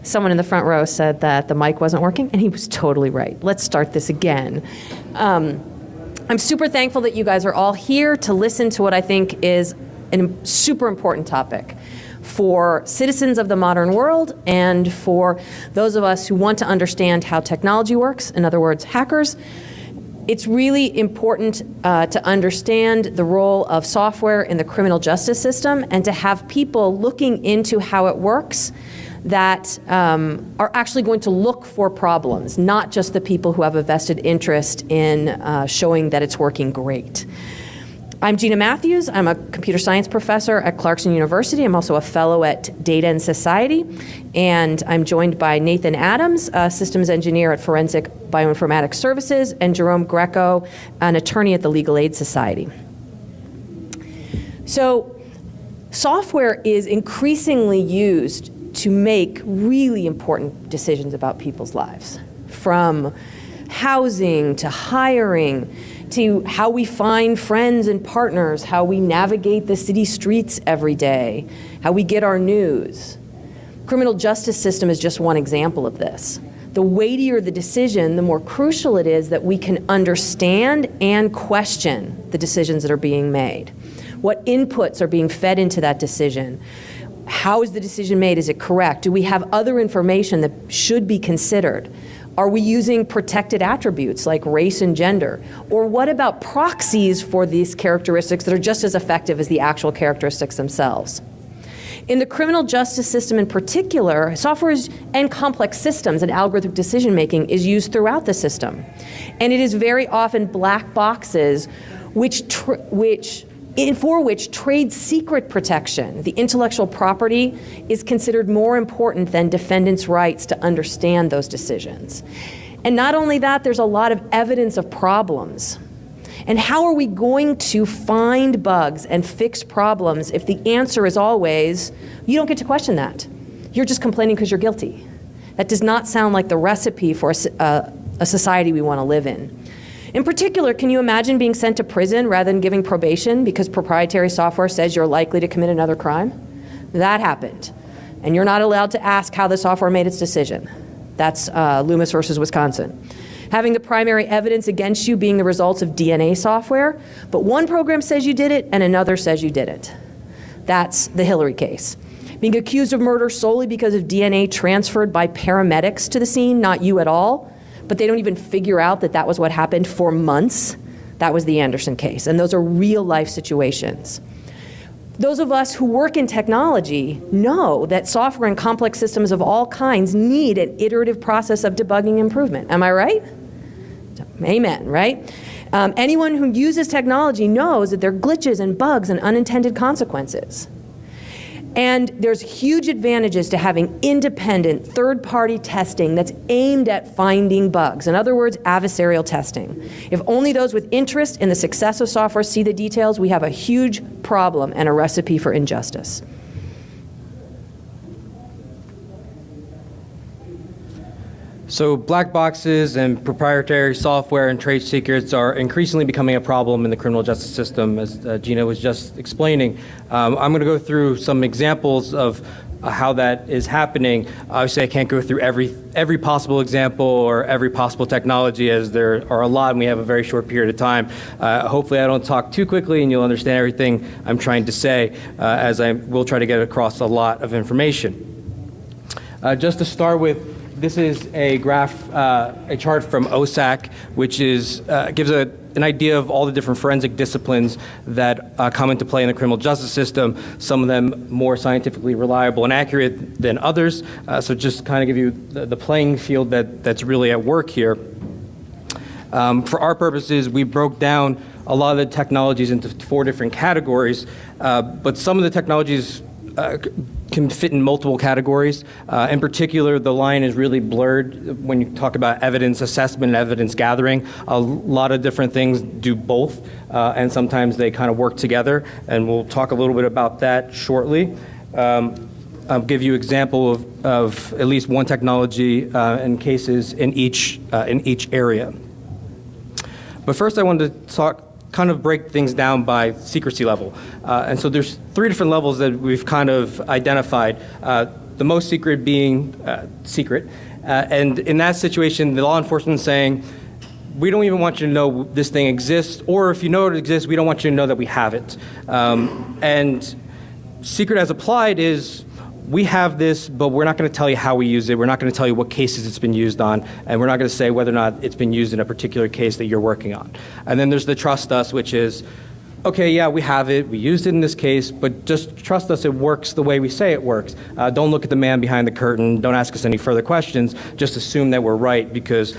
Someone in the front row said that the mic wasn't working, and he was totally right. Let's start this again. I'm super thankful that you guys are all here to listen to what I think is a super important topic for citizens of the modern world and for those of us who want to understand how technology works, in other words, hackers. It's really important to understand the role of software in the criminal justice system and to have people looking into how it works that are actually going to look for problems, not just the people who have a vested interest in showing that it's working great. I'm Jeanna Matthews. I'm a computer science professor at Clarkson University. I'm also a fellow at Data and Society. And I'm joined by Nathan Adams, a systems engineer at Forensic Bioinformatics Services, and Jerome Greco, an attorney at the Legal Aid Society. So software is increasingly used to make really important decisions about people's lives, from housing to hiring, to how we find friends and partners, how we navigate the city streets every day, how we get our news. Criminal justice system is just one example of this. The weightier the decision, the more crucial it is that we can understand and question the decisions that are being made. What inputs are being fed into that decision? How is the decision made? Is it correct? Do we have other information that should be considered? Are we using protected attributes like race and gender? Or what about proxies for these characteristics that are just as effective as the actual characteristics themselves? In the criminal justice system in particular, software and complex systems and algorithmic decision making is used throughout the system. And it is very often black boxes for which trade secret protection, the intellectual property, is considered more important than defendants' rights to understand those decisions. And not only that, there's a lot of evidence of problems. And how are we going to find bugs and fix problems if the answer is always, you don't get to question that. You're just complaining because you're guilty. That does not sound like the recipe for a society we want to live in. In particular, can you imagine being sent to prison rather than giving probation because proprietary software says you're likely to commit another crime? That happened. And you're not allowed to ask how the software made its decision. That's Loomis versus Wisconsin. Having the primary evidence against you being the results of DNA software, but one program says you did it and another says you didn't. That's the Hillary case. Being accused of murder solely because of DNA transferred by paramedics to the scene, not you at all, but they don't even figure out that that was what happened for months. That was the Anderson case, and those are real life situations. Those of us who work in technology know that software and complex systems of all kinds need an iterative process of debugging improvement. Am I right? Amen, right? Anyone who uses technology knows that there are glitches and bugs and unintended consequences. And there's huge advantages to having independent third-party testing that's aimed at finding bugs. In other words, adversarial testing. If only those with interest in the success of software see the details, we have a huge problem and a recipe for injustice. So black boxes and proprietary software and trade secrets are increasingly becoming a problem in the criminal justice system, as Jeanna was just explaining. I'm going to go through some examples of how that is happening. Obviously, I can't go through every possible example or every possible technology, as there are a lot and we have a very short period of time. Hopefully I don't talk too quickly and you'll understand everything I'm trying to say, as I will try to get across a lot of information. Just to start with, this is a graph, a chart from OSAC, which gives an idea of all the different forensic disciplines that come into play in the criminal justice system, some of them more scientifically reliable and accurate than others. So just kind of give you the playing field that's really at work here. For our purposes, we broke down a lot of the technologies into 4 different categories, but some of the technologies can fit in multiple categories. In particular, the line is really blurred when you talk about evidence assessment and evidence gathering. A lot of different things do both, and sometimes they kind of work together, and we'll talk a little bit about that shortly. I'll give you an example of at least one technology and cases in each area. But first I wanted to kind of break things down by secrecy level. And so there's 3 different levels that we've kind of identified. the most secret being secret. And in that situation, the law enforcement is saying, we don't even want you to know this thing exists, or if you know it exists, we don't want you to know that we have it. And secret as applied is, we have this, but we're not going to tell you how we use it. We're not going to tell you what cases it's been used on, and we're not going to say whether or not it's been used in a particular case that you're working on. And then there's the trust us, which is, okay, yeah, we have it, we used it in this case, but just trust us, it works the way we say it works. Don't look at the man behind the curtain, don't ask us any further questions, just assume that we're right, because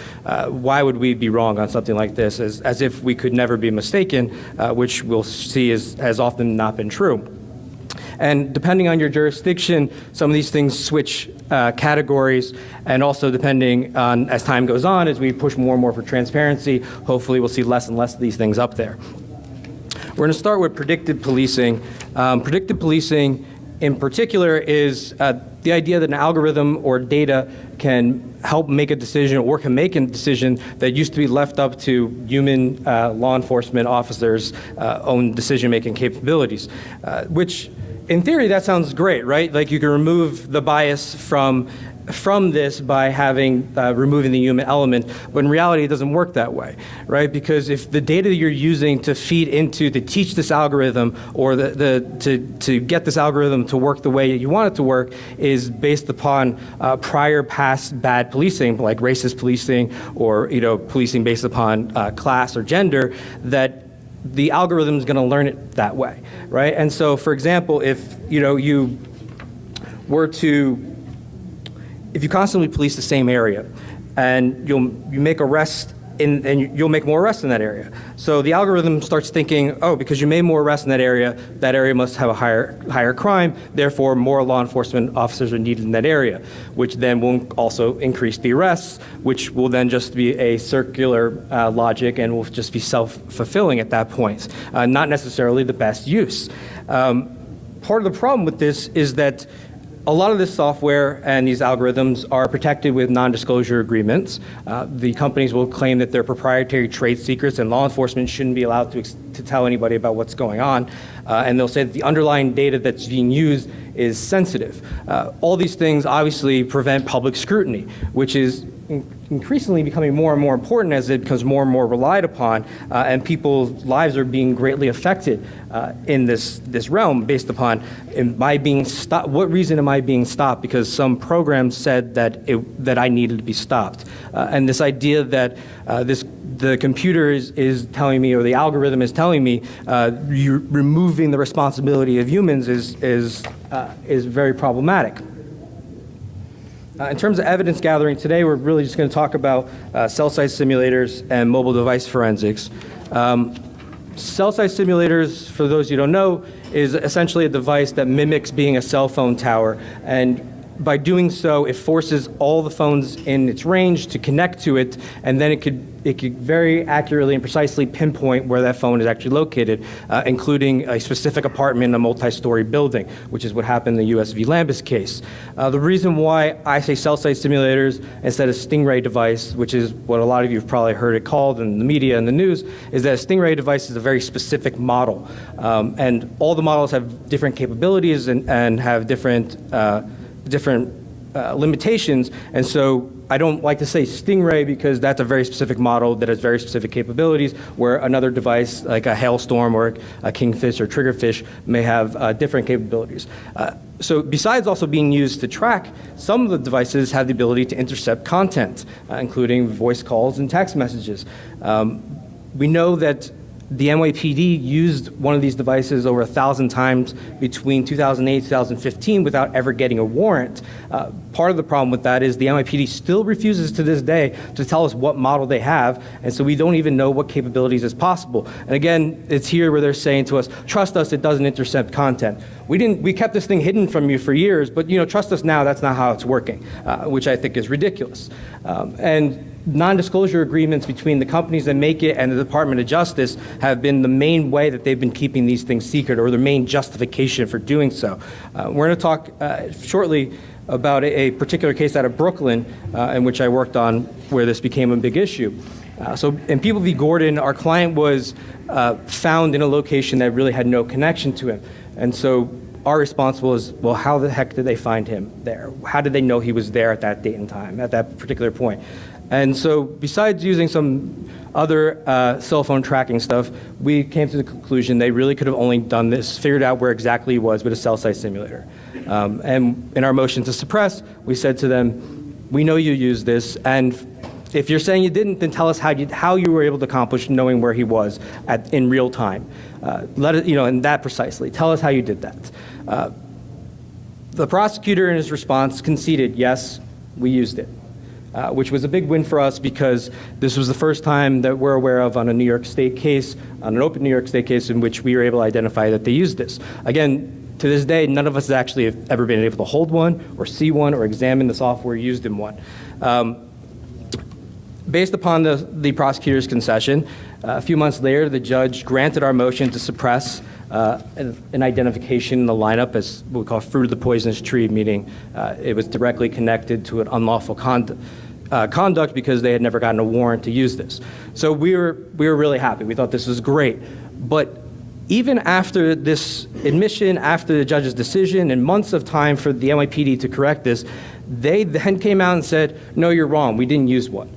why would we be wrong on something like this, as if we could never be mistaken, which we'll see has often not been true. And depending on your jurisdiction, some of these things switch categories, and also depending on, as time goes on, as we push more and more for transparency, hopefully we'll see less and less of these things up there. We're going to start with predictive policing. Predictive policing in particular is the idea that an algorithm or data can help make a decision or can make a decision that used to be left up to human law enforcement officers' own decision-making capabilities, which in theory, that sounds great, right? Like you can remove the bias from this by removing the human element, but in reality, it doesn't work that way, right? Because if the data that you're using to feed into, to teach this algorithm, or to get this algorithm to work the way you want it to work, is based upon past bad policing, like racist policing, or policing based upon class or gender, that the algorithm is going to learn it that way, right? And so, for example, if you constantly police the same area, and you make arrests and you'll make more arrests in that area. So the algorithm starts thinking, oh, because you made more arrests in that area must have a higher crime, therefore more law enforcement officers are needed in that area, which then will also increase the arrests, which will then just be a circular logic and will just be self-fulfilling at that point, not necessarily the best use. Part of the problem with this is that a lot of this software and these algorithms are protected with non-disclosure agreements. The companies will claim that they're proprietary trade secrets, and law enforcement shouldn't be allowed to tell anybody about what's going on. And they'll say that the underlying data that's being used is sensitive. All these things obviously prevent public scrutiny, which is increasingly becoming more and more important as it becomes more and more relied upon, and people's lives are being greatly affected in this realm based upon, what reason am I being stopped? Because some program said that I needed to be stopped. And this idea that the computer is telling me, or the algorithm is telling me, you're removing the responsibility of humans is very problematic. In terms of evidence gathering, today we're really just going to talk about cell site simulators and mobile device forensics. Cell site simulators, for those who don't know, is essentially a device that mimics being a cell phone tower, and by doing so, it forces all the phones in its range to connect to it, and then it could very accurately and precisely pinpoint where that phone is actually located, including a specific apartment in a multi-story building, which is what happened in the US v. Lambus case. The reason why I say cell site simulators instead of Stingray device, which is what a lot of you have probably heard it called in the media and the news, is that a Stingray device is a very specific model. And all the models have different capabilities and have different limitations, and so I don't like to say Stingray because that's a very specific model that has very specific capabilities, where another device like a Hailstorm or a Kingfish or Triggerfish may have different capabilities. So besides also being used to track, some of the devices have the ability to intercept content, including voice calls and text messages. We know that the NYPD used one of these devices over 1,000 times between 2008 and 2015 without ever getting a warrant. Part of the problem with that is the NYPD still refuses to this day to tell us what model they have, and so we don't even know what capabilities is possible. And again, it's here where they're saying to us, trust us, it doesn't intercept content. We kept this thing hidden from you for years, but trust us now, that's not how it's working, which I think is ridiculous. And non-disclosure agreements between the companies that make it and the Department of Justice have been the main way that they've been keeping these things secret, or their main justification for doing so. We're going to talk shortly about a particular case out of Brooklyn in which I worked on, where this became a big issue. So in People v. Gordon, our client was found in a location that really had no connection to him. And so our response was, well, how the heck did they find him there? How did they know he was there at that date and time, at that particular point? And so besides using some other cell phone tracking stuff, we came to the conclusion they really could have only done this, figured out where exactly he was with a cell site simulator. And in our motion to suppress, we said to them, we know you used this, and if you're saying you didn't, then tell us how you were able to accomplish knowing where he was in real time. Let it, and that precisely. Tell us how you did that. The prosecutor in his response conceded, yes, we used it, which was a big win for us because this was the first time that we're aware of on a New York State case, on an open New York State case in which we were able to identify that they used this. Again, to this day, none of us has actually have ever been able to hold one or see one or examine the software used in one. Based upon the prosecutor's concession, a few months later, the judge granted our motion to suppress an identification in the lineup as what we call fruit of the poisonous tree, meaning it was directly connected to an unlawful conduct because they had never gotten a warrant to use this. So we were really happy. We thought this was great. But even after this admission, after the judge's decision, and months of time for the NYPD to correct this, they then came out and said, no, you're wrong, we didn't use one.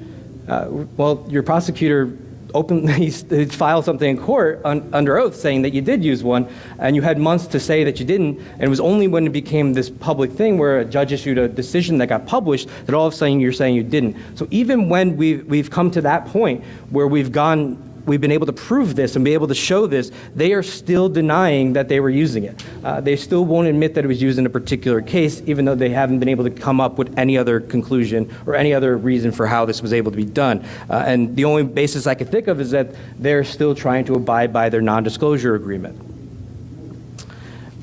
Well, your prosecutor openly filed something in court under oath saying that you did use one, and you had months to say that you didn't, and it was only when it became this public thing where a judge issued a decision that got published that all of a sudden you're saying you didn't. So even when we've come to that point where we've been able to prove this and be able to show this, they are still denying that they were using it. They still won't admit that it was used in a particular case, even though they haven't been able to come up with any other conclusion or any other reason for how this was able to be done. And the only basis I could think of is that they're still trying to abide by their non-disclosure agreement.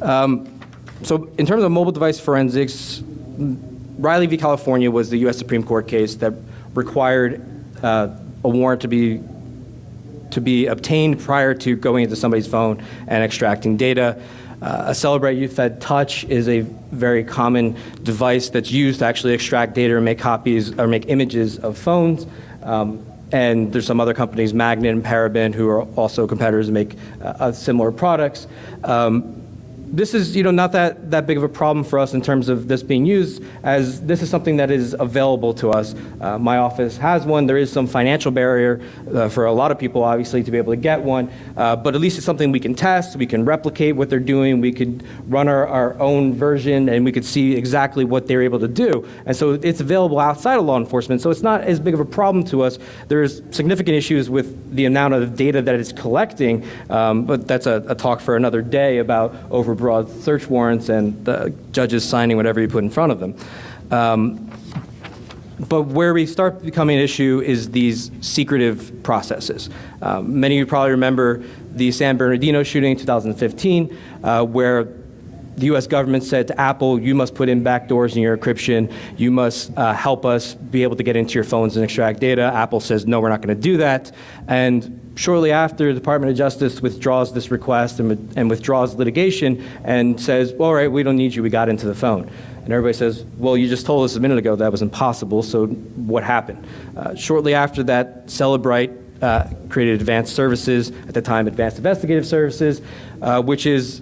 So in terms of mobile device forensics, Riley v. California was the U.S. Supreme Court case that required a warrant to be obtained prior to going into somebody's phone and extracting data. A Cellebrite youth-fed touch is a very common device that's used to actually extract data or make copies or make images of phones. And there's some other companies, Magnet and Parabin, who are also competitors and make similar products. This is not that big of a problem for us in terms of this being used, as this is something that is available to us. My office has one. There is some financial barrier for a lot of people, obviously, to be able to get one, but at least it's something we can test, we can replicate what they're doing, we could run our own version, and we could see exactly what they're able to do. And so it's available outside of law enforcement, so it's not as big of a problem to us. There's significant issues with the amount of data that it's collecting, but that's a talk for another day about overbroad search warrants and the judges signing whatever you put in front of them. But where we start becoming an issue is these secretive processes. Many of you probably remember the San Bernardino shooting in 2015, where the U.S. government said to Apple, you must put in backdoors in your encryption, you must help us be able to get into your phones and extract data. Apple says, no, we're not going to do that. And shortly after, the Department of Justice withdraws this request and withdraws litigation and says, well, all right, we don't need you, we got into the phone. And everybody says, well, you just told us a minute ago that was impossible, so what happened? Shortly after that, Cellebrite created Advanced Services, at the time Advanced Investigative Services, which is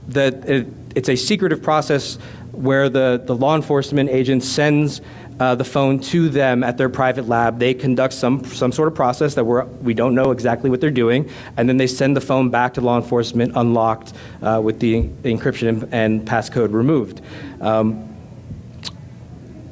that it's a secretive process where the law enforcement agent sends the phone to them at their private lab. They conduct some sort of process that we don't know exactly what they're doing, and then they send the phone back to law enforcement unlocked with the encryption and passcode removed.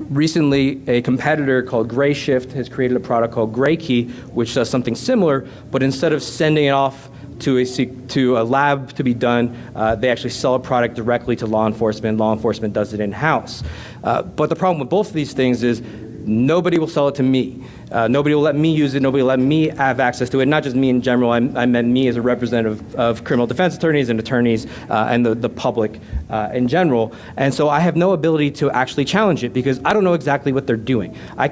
Recently, a competitor called Grayshift has created a product called GrayKey, which does something similar, but instead of sending it off to a lab to be done, they actually sell a product directly to law enforcement. Law enforcement does it in-house. But the problem with both of these things is nobody will sell it to me. Nobody will let me use it. Nobody will let me have access to it. Not just me in general. I meant me as a representative of criminal defense attorneys and attorneys and the public in general. And so I have no ability to actually challenge it because I don't know exactly what they're doing. I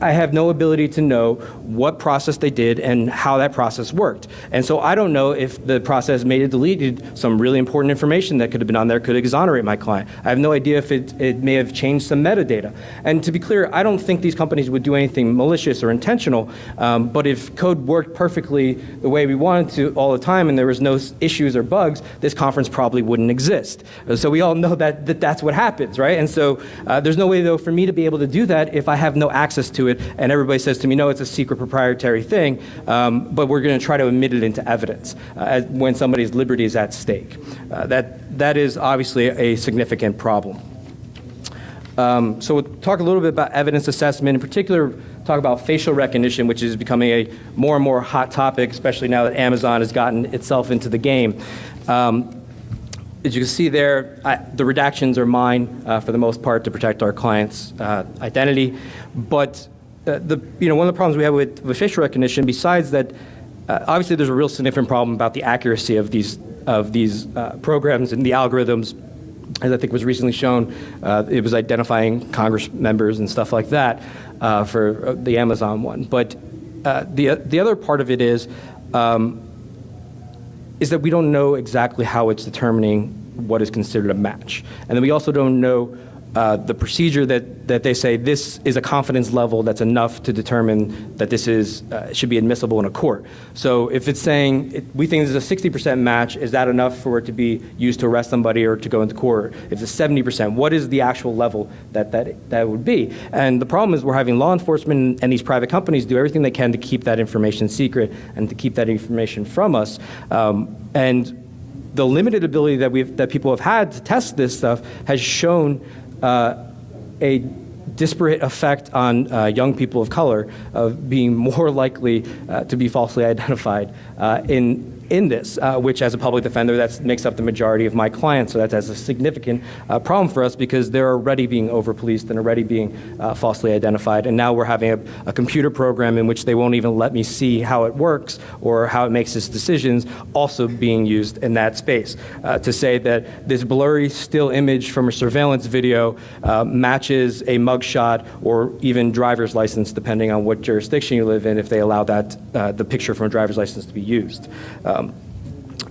I have no ability to know what process they did and how that process worked. And so I don't know if the process may have deleted some really important information that could have been on there, could exonerate my client. I have no idea if it may have changed some metadata. And to be clear, I don't think these companies would do anything malicious or intentional, but if code worked perfectly the way we wanted to all the time and there was no issues or bugs, this conference probably wouldn't exist. So we all know that that's what happens, right? And so there's no way, though, for me to be able to do that if I have no access to it and everybody says to me, no, it's a secret proprietary thing, but we're going to try to admit it into evidence when somebody's liberty is at stake. That is obviously a significant problem. So we'll talk a little bit about evidence assessment, in particular talk about facial recognition, which is becoming a more and more hot topic, especially now that Amazon has gotten itself into the game. As you can see there, the redactions are mine for the most part to protect our client's identity. But one of the problems we have with facial recognition, besides that, obviously there's a real significant problem about the accuracy of these programs and the algorithms. As I think was recently shown, it was identifying Congress members and stuff like that for the Amazon one. But the other part of it is that we don't know exactly how it's determining what is considered a match. And then we also don't know the procedure that they say this is a confidence level that's enough to determine that this should be admissible in a court. So if it's saying we think this is a 60% match, is that enough for it to be used to arrest somebody or to go into court? If it's 70%, what is the actual level that would be? And the problem is we're having law enforcement and these private companies do everything they can to keep that information secret and to keep that information from us. And the limited ability that people have had to test this stuff has shown a disparate effect on young people of color of being more likely to be falsely identified in this, which as a public defender, that makes up the majority of my clients. So that's a significant problem for us because they're already being over-policed and already being falsely identified. And now we're having a computer program in which they won't even let me see how it works or how it makes its decisions also being used in that space. To say that this blurry still image from a surveillance video matches a mugshot or even driver's license, depending on what jurisdiction you live in, if they allow that the picture from a driver's license to be used.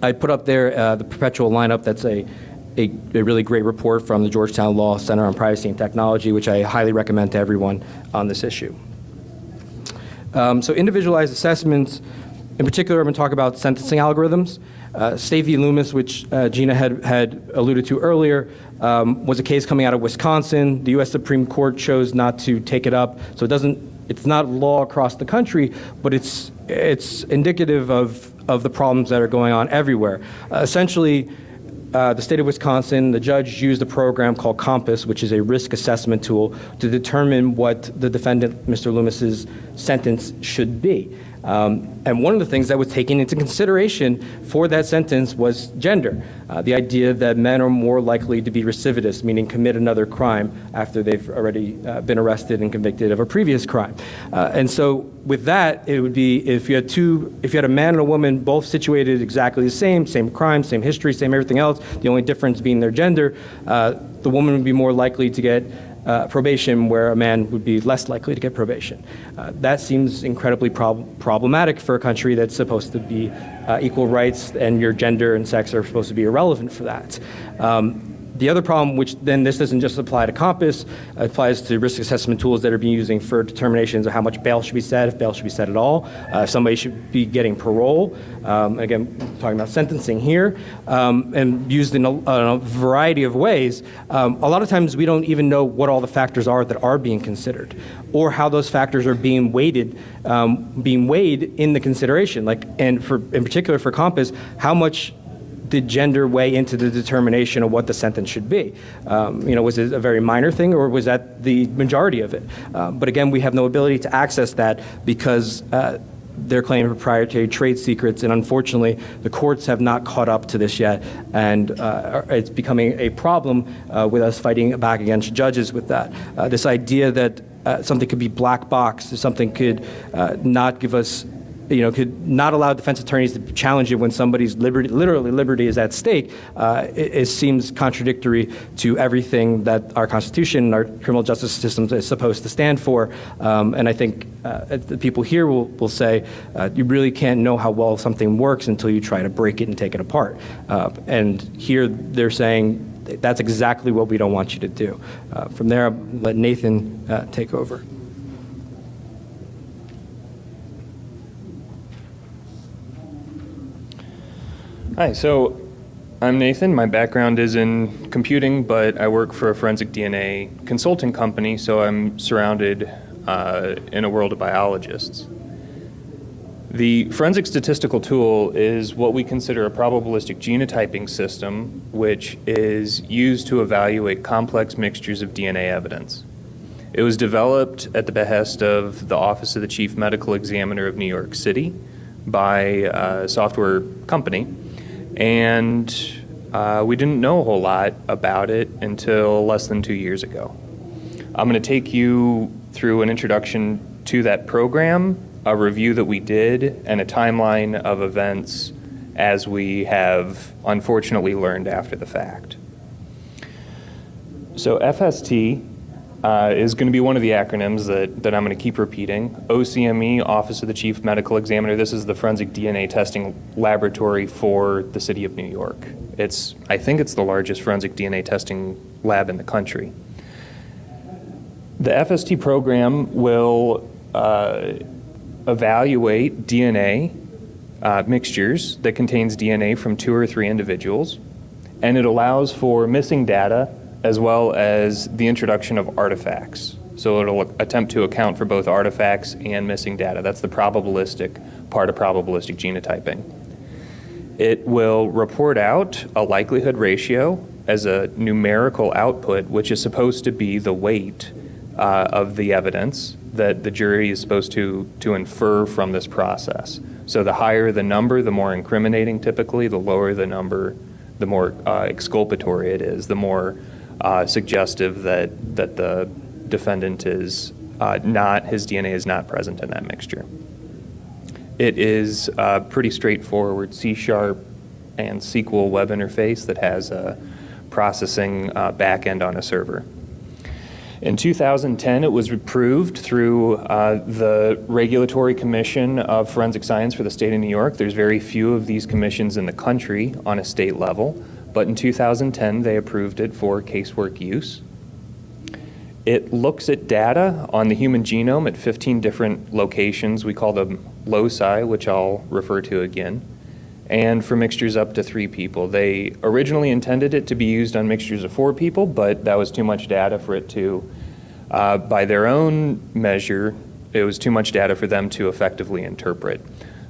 I put up there the perpetual lineup. That's a really great report from the Georgetown Law Center on Privacy and Technology, which I highly recommend to everyone on this issue. So individualized assessments, in particular, I'm going to talk about sentencing algorithms. State v. Loomis, which Jeanna had alluded to earlier, was a case coming out of Wisconsin. The U.S. Supreme Court chose not to take it up, so it's not law across the country, but it's indicative of the problems that are going on everywhere. Essentially, the state of Wisconsin, the judge used a program called Compass, which is a risk assessment tool to determine what the defendant, Mr. Loomis's sentence should be. And one of the things that was taken into consideration for that sentence was gender. The idea that men are more likely to be recidivists, meaning commit another crime after they've already been arrested and convicted of a previous crime. And so with that, it would be if you had a man and a woman both situated exactly the same crime, same history, same everything else, the only difference being their gender, the woman would be more likely to get probation, where a man would be less likely to get probation. That seems incredibly problematic for a country that's supposed to be equal rights, and your gender and sex are supposed to be irrelevant for that. The other problem, which then this doesn't just apply to Compass, applies to risk assessment tools that are being used for determinations of how much bail should be set, if bail should be set at all, if somebody should be getting parole. Again, talking about sentencing here, and used in a variety of ways. A lot of times we don't even know what all the factors are that are being considered, or how those factors are being weighed in the consideration. In particular for Compass, how much did gender weigh into the determination of what the sentence should be? Was it a very minor thing, or was that the majority of it? But again, we have no ability to access that because they're claiming proprietary trade secrets, and unfortunately, the courts have not caught up to this yet, and it's becoming a problem with us fighting back against judges with that. This idea that something could be black box, something could not give us could not allow defense attorneys to challenge it when somebody's literally liberty is at stake, it seems contradictory to everything that our Constitution and our criminal justice system is supposed to stand for. And I think the people here will say you really can't know how well something works until you try to break it and take it apart. And here they're saying that's exactly what we don't want you to do. From there, I'll let Nathan take over. Hi, so I'm Nathan. My background is in computing, but I work for a forensic DNA consulting company, so I'm surrounded in a world of biologists. The forensic statistical tool is what we consider a probabilistic genotyping system, which is used to evaluate complex mixtures of DNA evidence. It was developed at the behest of the Office of the Chief Medical Examiner of New York City by a software company, and we didn't know a whole lot about it until less than 2 years ago. I'm going to take you through an introduction to that program, a review that we did, and a timeline of events as we have unfortunately learned after the fact. So FST is going to be one of the acronyms that I'm going to keep repeating. OCME, Office of the Chief Medical Examiner. This is the forensic DNA testing laboratory for the city of New York. I think it's the largest forensic DNA testing lab in the country. The FST program will evaluate DNA mixtures that contains DNA from 2 or 3 individuals, and it allows for missing data as well as the introduction of artifacts. So it'll attempt to account for both artifacts and missing data. That's the probabilistic part of probabilistic genotyping. It will report out a likelihood ratio as a numerical output, which is supposed to be the weight of the evidence that the jury is supposed to infer from this process. So the higher the number, the more incriminating typically. The lower the number, the more exculpatory it is, the more suggestive that the defendant is his DNA is not present in that mixture. It is a pretty straightforward C# and SQL web interface that has a processing backend on a server. In 2010, it was approved through the Regulatory Commission of Forensic Science for the state of New York. There's very few of these commissions in the country on a state level, but in 2010, they approved it for casework use. It looks at data on the human genome at 15 different locations. We call them loci, which I'll refer to again, and for mixtures up to 3 people. They originally intended it to be used on mixtures of 4 people, but that was too much data for it to, by their own measure, it was too much data for them to effectively interpret.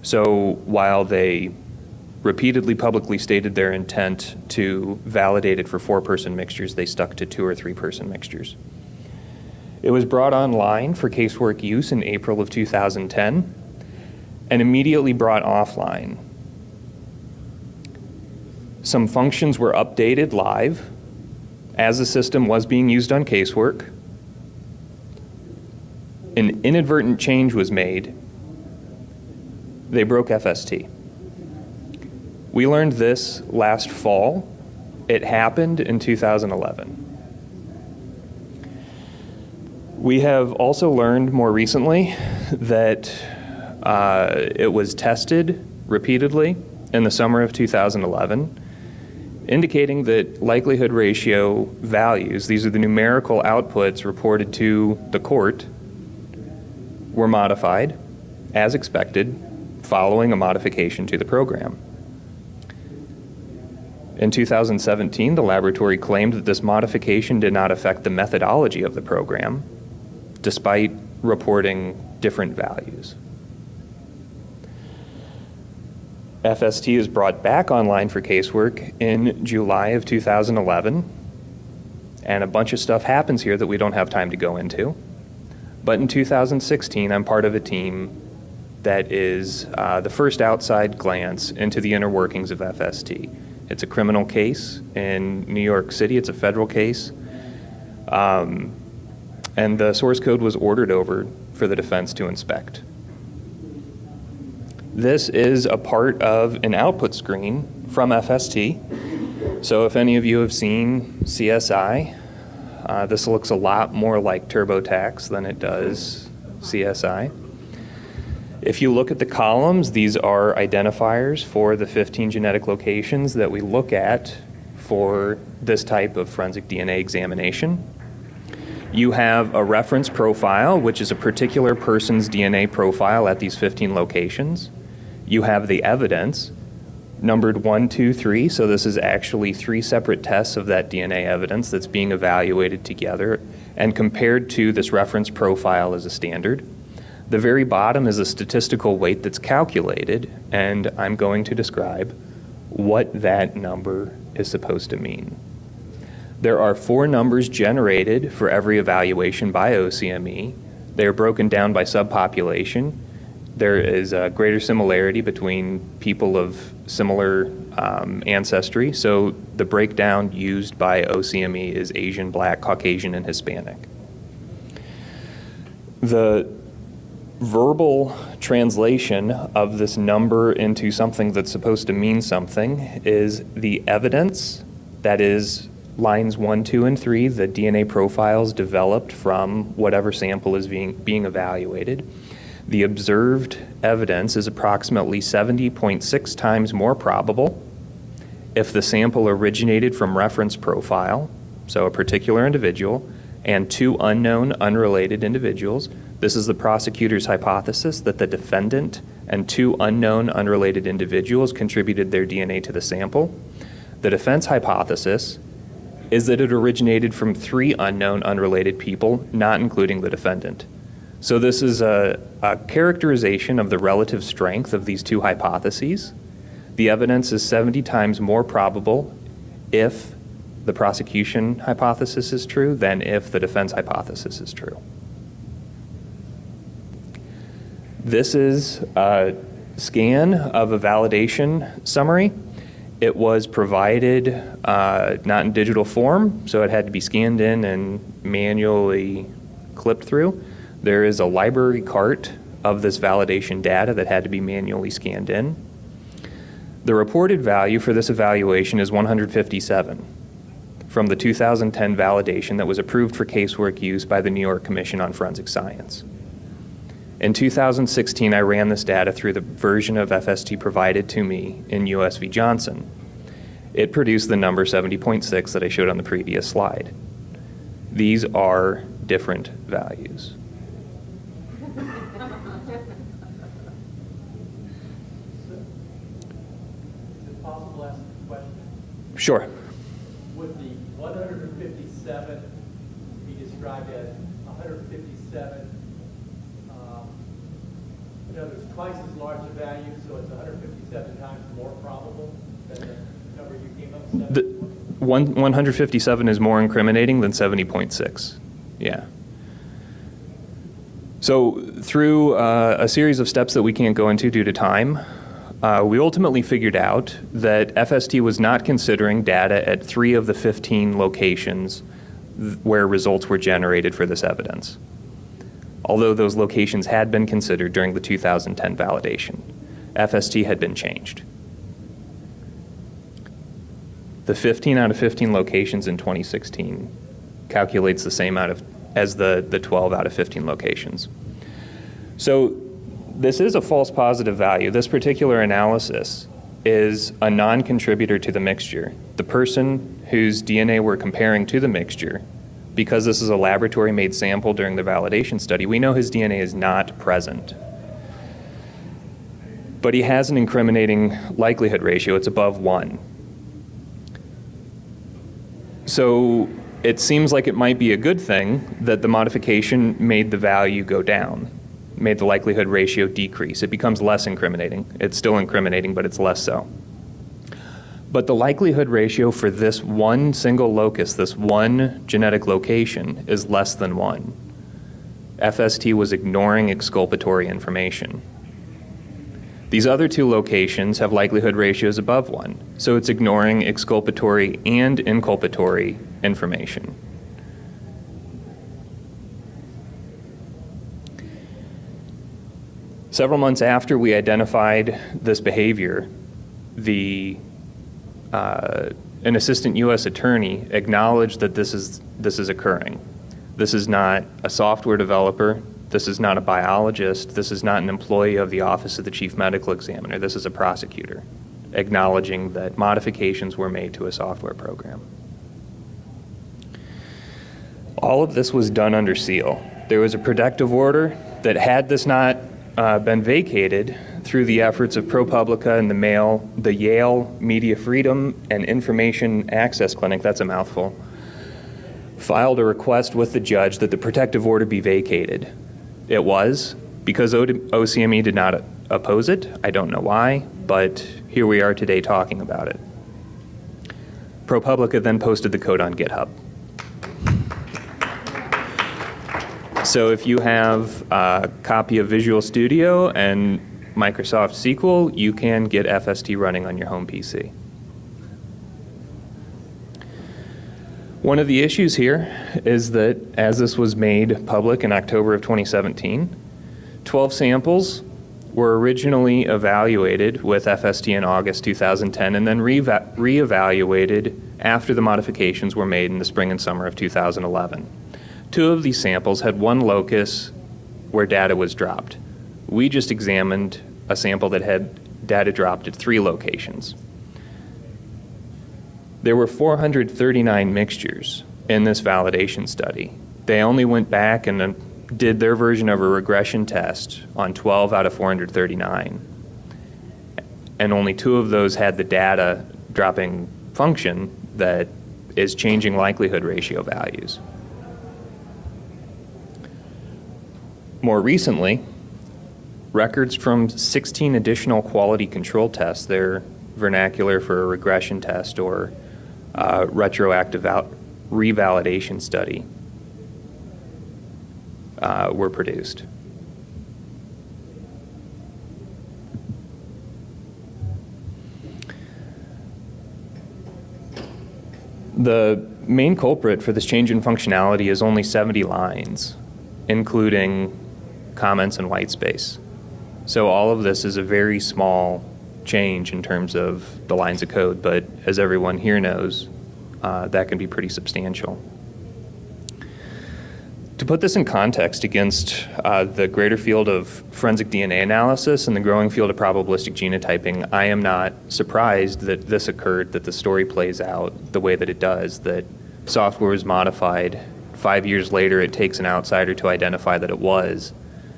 So while they repeatedly publicly stated their intent to validate it for 4-person mixtures, they stuck to 2 or 3-person mixtures. It was brought online for casework use in April of 2010 and immediately brought offline. Some functions were updated live as the system was being used on casework. An inadvertent change was made. They broke FST. We learned this last fall. It happened in 2011. We have also learned more recently that it was tested repeatedly in the summer of 2011, indicating that likelihood ratio values, these are the numerical outputs reported to the court, were modified as expected following a modification to the program. In 2017, the laboratory claimed that this modification did not affect the methodology of the program, despite reporting different values. FST is brought back online for casework in July of 2011, and a bunch of stuff happens here that we don't have time to go into. But in 2016, I'm part of a team that is the first outside glance into the inner workings of FST. It's a criminal case in New York City. It's a federal case. And the source code was ordered over for the defense to inspect. This is a part of an output screen from FST. So if any of you have seen CSI, this looks a lot more like TurboTax than it does CSI. If you look at the columns, these are identifiers for the 15 genetic locations that we look at for this type of forensic DNA examination. You have a reference profile, which is a particular person's DNA profile at these 15 locations. You have the evidence, numbered 1, 2, 3, so this is actually 3 separate tests of that DNA evidence that's being evaluated together and compared to this reference profile as a standard. The very bottom is a statistical weight that's calculated, and I'm going to describe what that number is supposed to mean. There are 4 numbers generated for every evaluation by OCME. They are broken down by subpopulation. There is a greater similarity between people of similar ancestry, so the breakdown used by OCME is Asian, Black, Caucasian, and Hispanic. The verbal translation of this number into something that's supposed to mean something is the evidence, that is lines 1, 2, and 3, the DNA profiles developed from whatever sample is being evaluated. The observed evidence is approximately 70.6 times more probable if the sample originated from reference profile, so a particular individual, and 2 unknown, unrelated individuals. This is the prosecutor's hypothesis that the defendant and 2 unknown, unrelated individuals contributed their DNA to the sample. The defense hypothesis is that it originated from 3 unknown, unrelated people, not including the defendant. So this is a characterization of the relative strength of these 2 hypotheses. The evidence is 70 times more probable if the prosecution hypothesis is true than if the defense hypothesis is true. This is a scan of a validation summary. It was provided not in digital form, so it had to be scanned in and manually clipped through. There is a library cart of this validation data that had to be manually scanned in. The reported value for this evaluation is 157 from the 2010 validation that was approved for casework use by the New York Commission on Forensic Science. In 2016, I ran this data through the version of FST provided to me in US v. Johnson. It produced the number 70.6 that I showed on the previous slide. These are different values. Sure. Would the 157 be described as 157? There's twice as large a value, so it's 157 times more probable than the number you came up with? The 157 is more incriminating than 70.6. Yeah. So through a series of steps that we can't go into due to time, we ultimately figured out that FST was not considering data at 3 of the 15 locations where results were generated for this evidence, although those locations had been considered during the 2010 validation. FST had been changed. The 15 out of 15 locations in 2016 calculates the same as the 12 out of 15 locations. So this is a false positive value. This particular analysis is a non-contributor to the mixture. The person whose DNA we're comparing to the mixture, because this is a laboratory-made sample during the validation study, we know his DNA is not present. But he has an incriminating likelihood ratio. It's above 1. So it seems like it might be a good thing that the modification made the value go down, made the likelihood ratio decrease. It becomes less incriminating. It's still incriminating, but it's less so. But the likelihood ratio for this one single locus, this one genetic location, is less than 1. FST was ignoring exculpatory information. These other 2 locations have likelihood ratios above 1, so it's ignoring exculpatory and inculpatory information. Several months after we identified this behavior, an assistant U.S. attorney acknowledged that this is occurring. This is not a software developer. This is not a biologist. This is not an employee of the Office of the Chief Medical Examiner. This is a prosecutor acknowledging that modifications were made to a software program. All of this was done under seal. There was a protective order that, had this not been vacated through the efforts of ProPublica and the Yale Media Freedom and Information Access Clinic, that's a mouthful, filed a request with the judge that the protective order be vacated. It was, because OCME did not oppose it. I don't know why, but here we are today talking about it. ProPublica then posted the code on GitHub. So if you have a copy of Visual Studio and Microsoft SQL, you can get FST running on your home PC. One of the issues here is that, as this was made public in October of 2017, 12 samples were originally evaluated with FST in August 2010 and then reevaluated after the modifications were made in the spring and summer of 2011. 2 of these samples had one locus where data was dropped. We just examined a sample that had data dropped at 3 locations. There were 439 mixtures in this validation study. They only went back and did their version of a regression test on 12 out of 439. And only 2 of those had the data dropping function that is changing likelihood ratio values. More recently, records from 16 additional quality control tests, they're vernacular for a regression test or retroactive revalidation study, were produced. The main culprit for this change in functionality is only 70 lines, including comments and white space. So all of this is a very small change in terms of the lines of code, but as everyone here knows, that can be pretty substantial. To put this in context against the greater field of forensic DNA analysis and the growing field of probabilistic genotyping, I am not surprised that this occurred, that the story plays out the way that it does, that software was modified. 5 years later, it takes an outsider to identify that it was.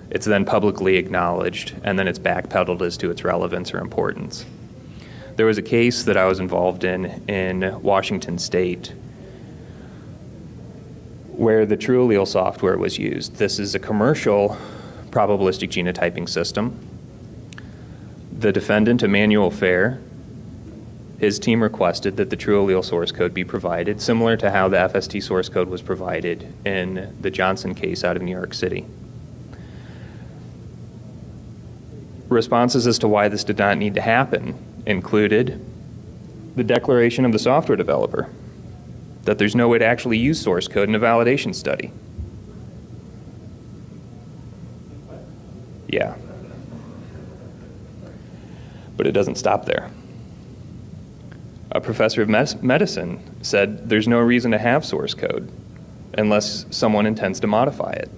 It's then publicly acknowledged, and then it's backpedaled as to its relevance or importance. There was a case that I was involved in Washington State where the True Allele software was used. This is a commercial probabilistic genotyping system. The defendant, Emmanuel Fair, his team requested that the True Allele source code be provided, similar to how the FST source code was provided in the Johnson case out of New York City. Responses as to why this did not need to happen included the declaration of the software developer that there's no way to actually use source code in a validation study. Yeah. But it doesn't stop there. A professor of medicine said there's no reason to have source code unless someone intends to modify it.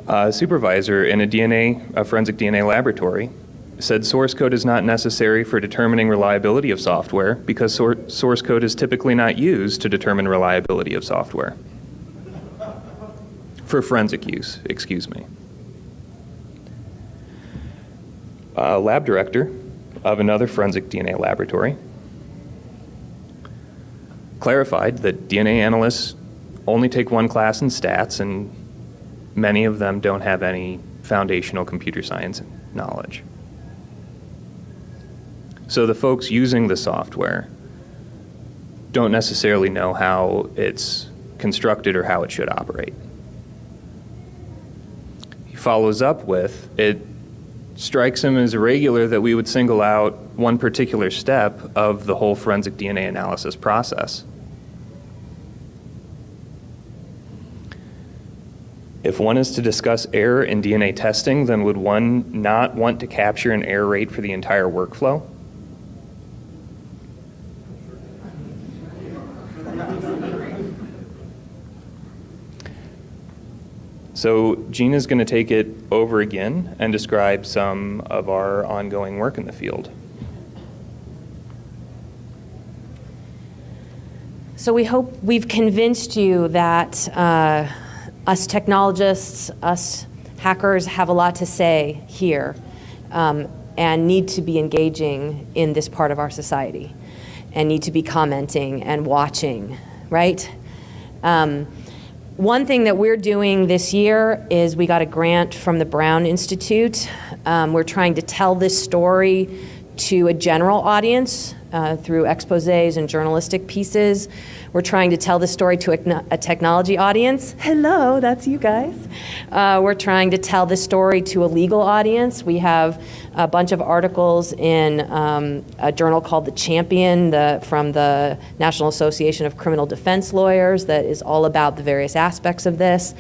A supervisor in a forensic DNA laboratory said source code is not necessary for determining reliability of software because source code is typically not used to determine reliability of software. For forensic use, excuse me. A lab director of another forensic DNA laboratory clarified that DNA analysts only take one class in stats, and many of them don't have any foundational computer science knowledge. So the folks using the software don't necessarily know how it's constructed or how it should operate. He follows up with, it strikes him as irregular that we would single out one particular step of the whole forensic DNA analysis process. If one is to discuss error in DNA testing, then would one not want to capture an error rate for the entire workflow? So Jeanna's going to take it over again and describe some of our ongoing work in the field. So we hope we've convinced you that us technologists, us hackers have a lot to say here and need to be engaging in this part of our society and need to be commenting and watching, right? One thing that we're doing this year is we got a grant from the Brown Institute. We're trying to tell this story to a general audience through exposés and journalistic pieces. We're trying to tell this story to a technology audience. Hello, that's you guys. We're trying to tell this story to a legal audience. We have a bunch of articles in a journal called The Champion from the National Association of Criminal Defense Lawyers that is all about the various aspects of this.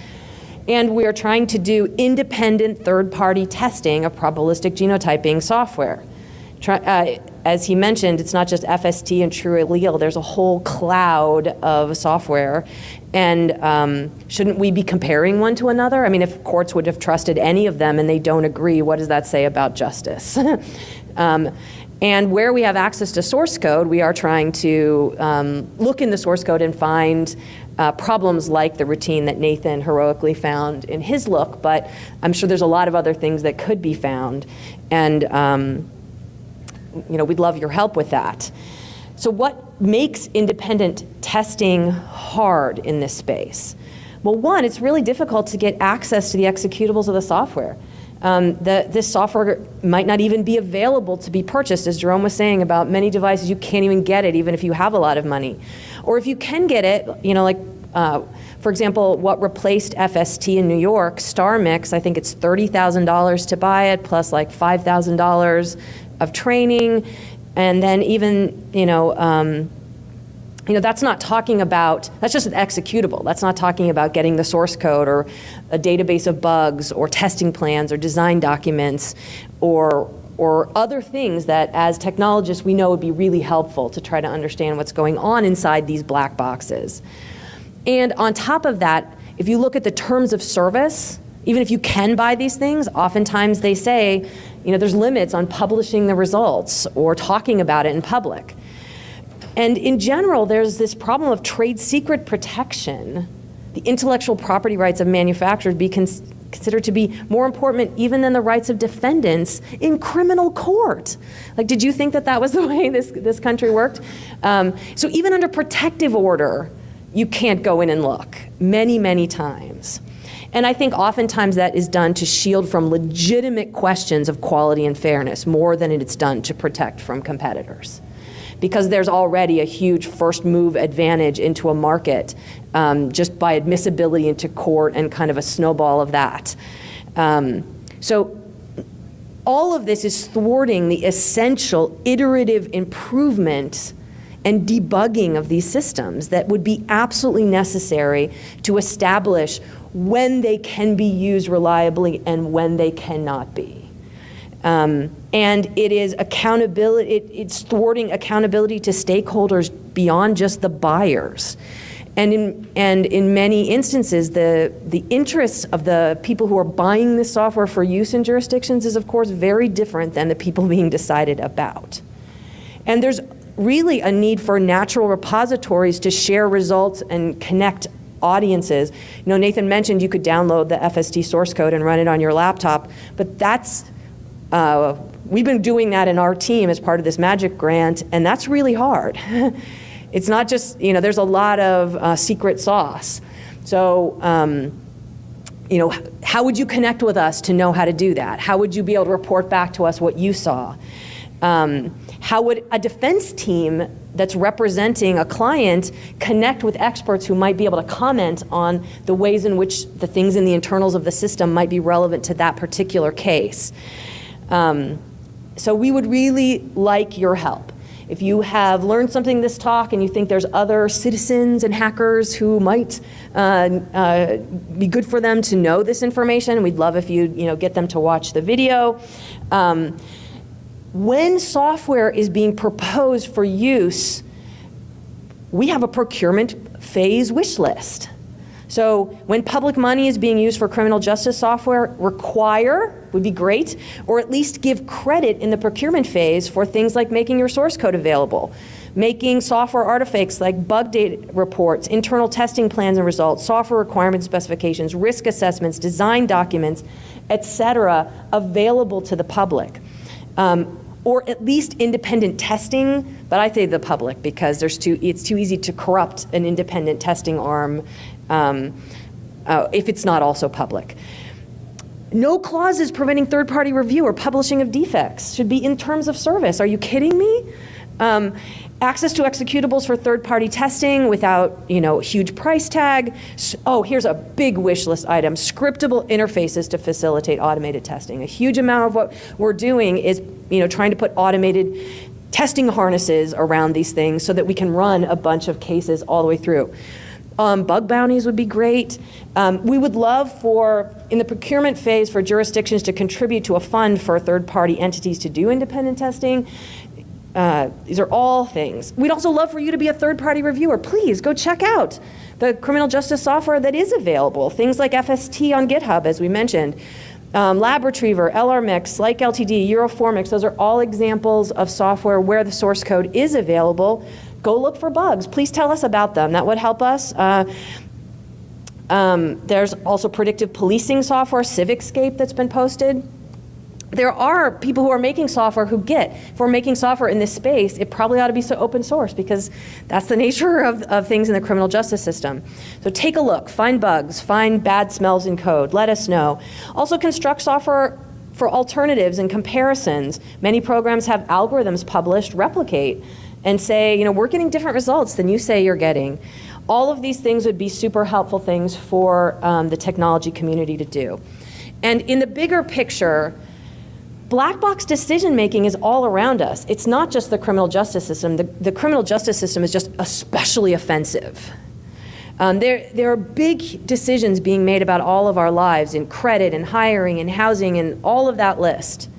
And we are trying to do independent third-party testing of probabilistic genotyping software. As he mentioned, it's not just FST and True Legal. There's a whole cloud of software. And shouldn't we be comparing one to another? I mean, if courts would have trusted any of them and they don't agree, what does that say about justice? And where we have access to source code, we are trying to look in the source code and find problems like the routine that Nathan heroically found in his look. But I'm sure there's a lot of other things that could be found. And we'd love your help with that. So what makes independent testing hard in this space? Well, one, it's really difficult to get access to the executables of the software. This software might not even be available to be purchased. As Jerome was saying about many devices, you can't even get it even if you have a lot of money. Or if you can get it, for example, what replaced FST in New York, StarMix, I think it's $30,000 to buy it, plus like $5,000 of training, and then even, that's not talking about, that's just an executable. That's not talking about getting the source code or a database of bugs or testing plans or design documents or other things that as technologists we know would be really helpful to try to understand what's going on inside these black boxes. And on top of that, if you look at the terms of service, even if you can buy these things, oftentimes they say, there's limits on publishing the results or talking about it in public. And in general, there's this problem of trade secret protection. The intellectual property rights of manufacturers be considered to be more important even than the rights of defendants in criminal court. Like, did you think that was the way this country worked? So even under protective order, you can't go in and look many, many times. And I think oftentimes that is done to shield from legitimate questions of quality and fairness more than it's done to protect from competitors. Because there's already a huge first move advantage into a market just by admissibility into court and kind of a snowball of that. So all of this is thwarting the essential iterative improvement and debugging of these systems that would be absolutely necessary to establish when they can be used reliably and when they cannot be. And it is accountability, it's thwarting accountability to stakeholders beyond just the buyers. And in many instances, the interests of the people who are buying this software for use in jurisdictions is of course very different than the people being decided about. And there's really a need for natural repositories to share results and connect audiences. Nathan mentioned you could download the FST source code and run it on your laptop, but that's, we've been doing that in our team as part of this Magic grant, and that's really hard. It's not just, there's a lot of secret sauce. So, how would you connect with us to know how to do that? How would you be able to report back to us what you saw? How would a defense team that's representing a client connect with experts who might be able to comment on the ways in which the things in the internals of the system might be relevant to that particular case? So we would really like your help. If you have learned something this talk and you think there's other citizens and hackers who might be good for them to know this information, we'd love if you get them to watch the video. When software is being proposed for use, we have a procurement phase wish list. So when public money is being used for criminal justice software, require would be great, or at least give credit in the procurement phase for things like making your source code available, making software artifacts like bug data reports, internal testing plans and results, software requirement specifications, risk assessments, design documents, etc., available to the public. Or at least independent testing, but I say the public because it's too easy to corrupt an independent testing arm if it's not also public. No clauses preventing third-party review or publishing of defects should be in terms of service. Are you kidding me? Access to executables for third-party testing without, huge price tag. Oh, here's a big wish list item: scriptable interfaces to facilitate automated testing. A huge amount of what we're doing is, trying to put automated testing harnesses around these things so that we can run a bunch of cases all the way through. Bug bounties would be great. We would love in the procurement phase, for jurisdictions to contribute to a fund for third-party entities to do independent testing. These are all things. We'd also love for you to be a third-party reviewer. Please go check out the criminal justice software that is available. Things like FST on GitHub, as we mentioned. Lab Retriever, LRMix, like LTD, Euroformix, those are all examples of software where the source code is available. Go look for bugs. Please tell us about them. That would help us. There's also predictive policing software, Civicscape, that's been posted. There are people who are making software who if we're making software in this space, it probably ought to be so open source because that's the nature of things in the criminal justice system. So take a look, find bugs, find bad smells in code, let us know. Also construct software for alternatives and comparisons. Many programs have algorithms published, replicate, and say, we're getting different results than you say you're getting. All of these things would be super helpful things for the technology community to do. And in the bigger picture, black box decision making is all around us. It's not just the criminal justice system. The criminal justice system is just especially offensive. There are big decisions being made about all of our lives in credit and hiring and housing and all of that list.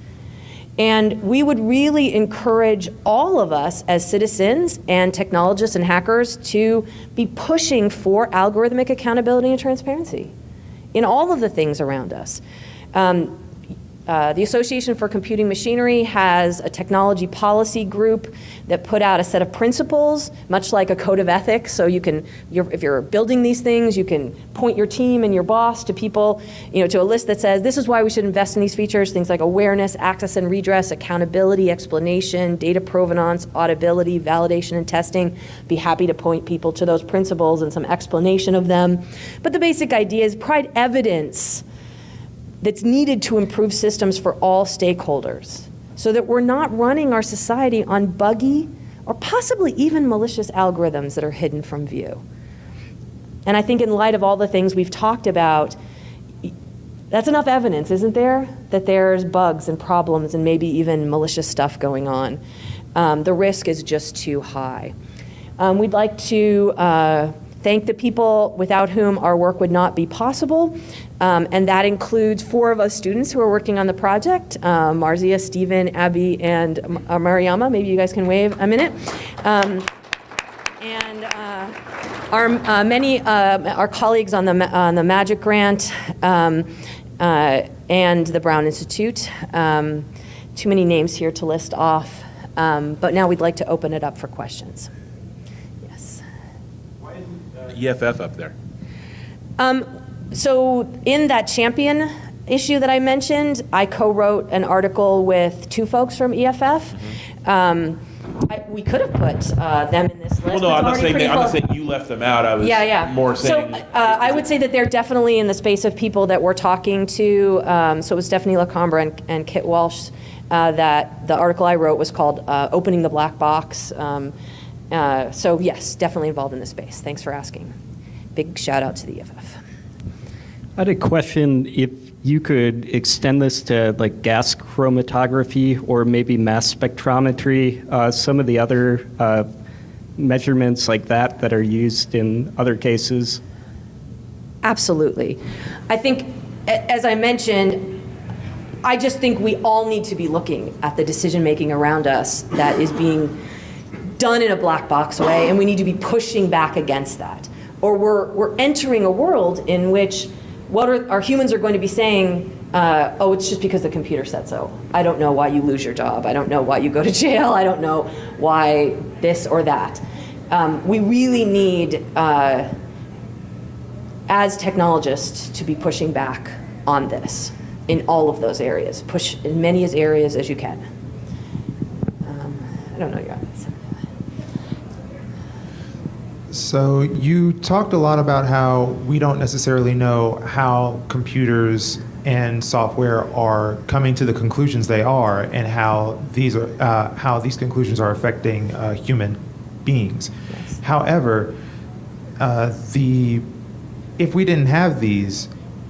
And we would really encourage all of us as citizens and technologists and hackers to be pushing for algorithmic accountability and transparency in all of the things around us. The Association for Computing Machinery has a technology policy group that put out a set of principles, much like a code of ethics. So if you're building these things, you can point your team and your boss to people, to a list that says, this is why we should invest in these features, things like awareness, access and redress, accountability, explanation, data provenance, auditability, validation, and testing. Be happy to point people to those principles and some explanation of them. But the basic idea is provide evidence that's needed to improve systems for all stakeholders so that we're not running our society on buggy or possibly even malicious algorithms that are hidden from view. And I think in light of all the things we've talked about, that's enough evidence, isn't there, that there's bugs and problems and maybe even malicious stuff going on. The risk is just too high. We'd like to thank the people without whom our work would not be possible. And that includes 4 of us students who are working on the project, Marzia, Stephen, Abby, and Mariama. Maybe you guys can wave a minute. And our colleagues on the Magic Grant and the Brown Institute. Too many names here to list off. But now we'd like to open it up for questions. Yes. Why isn't EFF up there? So in that champion issue that I mentioned, I co-wrote an article with 2 folks from EFF. We could have put them in this list. Well, no, I'm not saying you left them out. I was more saying. So I would say that they're definitely in the space of people that we're talking to. So it was Stephanie LaCombra and Kit Walsh that the article I wrote was called Opening the Black Box. So yes, definitely involved in this space. Thanks for asking. Big shout out to the EFF. I had a question if you could extend this to like gas chromatography or maybe mass spectrometry, some of the other measurements like that are used in other cases. Absolutely. I think, as I mentioned, I just think we all need to be looking at the decision-making around us that is being done in a black box way, and we need to be pushing back against that. Or we're entering a world in which our humans are going to be saying, oh, it's just because the computer said so. I don't know why you lose your job. I don't know why you go to jail. I don't know why this or that. We really need, as technologists, to be pushing back on this in all of those areas. Push in many areas as you can. I don't know your answer. So you talked a lot about how we don't necessarily know how computers and software are coming to the conclusions they are, and how these conclusions are affecting human beings. Yes. However, if we didn't have these,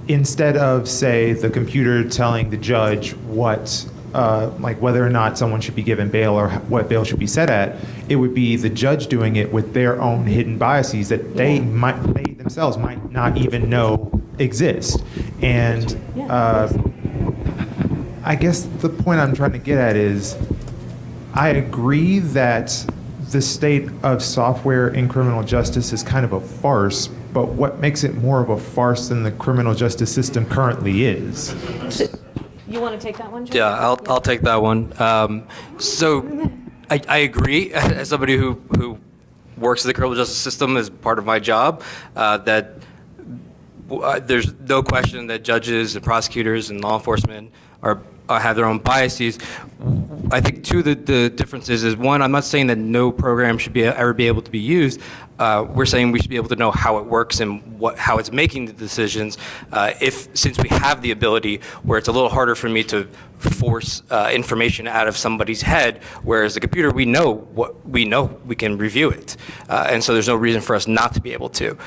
instead of, say, the computer telling the judge what, like whether or not someone should be given bail or what bail should be set at, it would be the judge doing it with their own hidden biases that they themselves might not even know exist. And I guess the point I'm trying to get at is, I agree that the state of software in criminal justice is kind of a farce, but what makes it more of a farce than the criminal justice system currently is? You want to take that one, John? Yeah, I'll take that one. So I agree, as somebody who works in the criminal justice system as part of my job, that there's no question that judges and prosecutors and law enforcement have their own biases. I think two of the differences is, one, I'm not saying that no program should ever be able to be used. We're saying we should be able to know how it works and how it's making the decisions. Since we have the ability where it's a little harder for me to force information out of somebody's head, whereas the computer, we know we can review it, and so there's no reason for us not to be able to.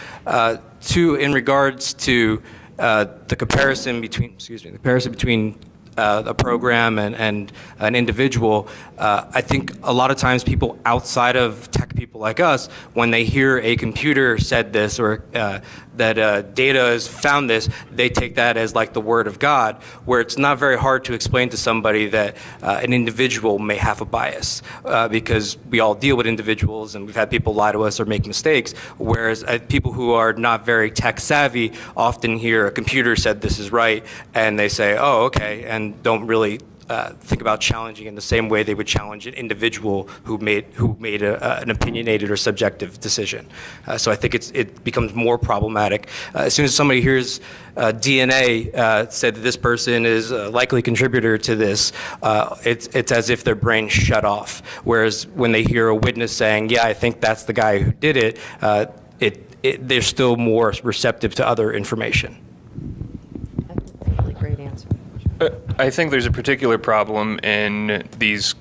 Two, in regards to the comparison between a program and an individual, I think a lot of times people outside of tech people like us, when they hear a computer said this or that data has found this, they take that as like the word of God, where it's not very hard to explain to somebody that an individual may have a bias, because we all deal with individuals and we've had people lie to us or make mistakes, whereas people who are not very tech savvy often hear a computer said this is right and they say, oh, okay, and don't really think about challenging in the same way they would challenge an individual who made an opinionated or subjective decision. So I think it becomes more problematic. As soon as somebody hears DNA said that this person is a likely contributor to this, it's as if their brain shut off. Whereas when they hear a witness saying, yeah, I think that's the guy who did it, they're still more receptive to other information. That's a really great answer. I think there's a particular problem in these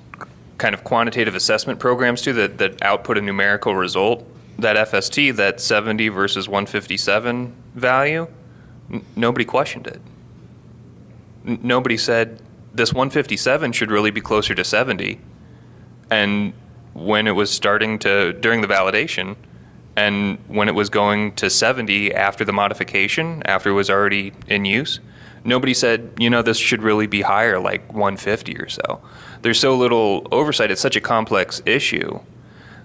kind of quantitative assessment programs too that output a numerical result. That FST, that 70 versus 157 value, nobody questioned it. Nobody said this 157 should really be closer to 70. And when it was starting to, during the validation, and when it was going to 70 after the modification, after it was already in use, nobody said, this should really be higher, like 150 or so. There's so little oversight. It's such a complex issue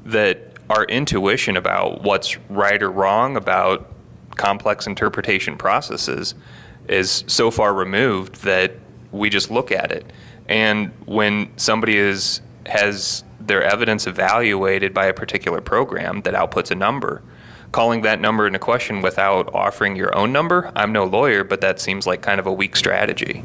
that our intuition about what's right or wrong about complex interpretation processes is so far removed that we just look at it. And when somebody has their evidence evaluated by a particular program that outputs a number, calling that number into question without offering your own number, I'm no lawyer, but that seems like kind of a weak strategy.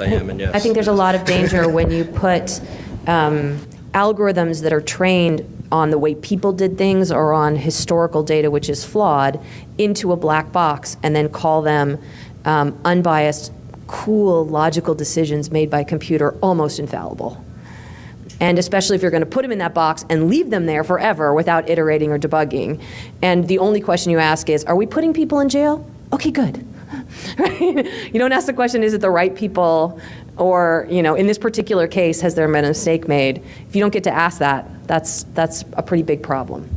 I think there's a lot of danger when you put algorithms that are trained on the way people did things or on historical data, which is flawed, into a black box and then call them unbiased, cool, logical decisions made by a computer, almost infallible. And especially if you're going to put them in that box and leave them there forever without iterating or debugging. And the only question you ask is, are we putting people in jail? Okay, good. Right? You don't ask the question, is it the right people? Or, in this particular case, has there been a mistake made? If you don't get to ask that, that's a pretty big problem.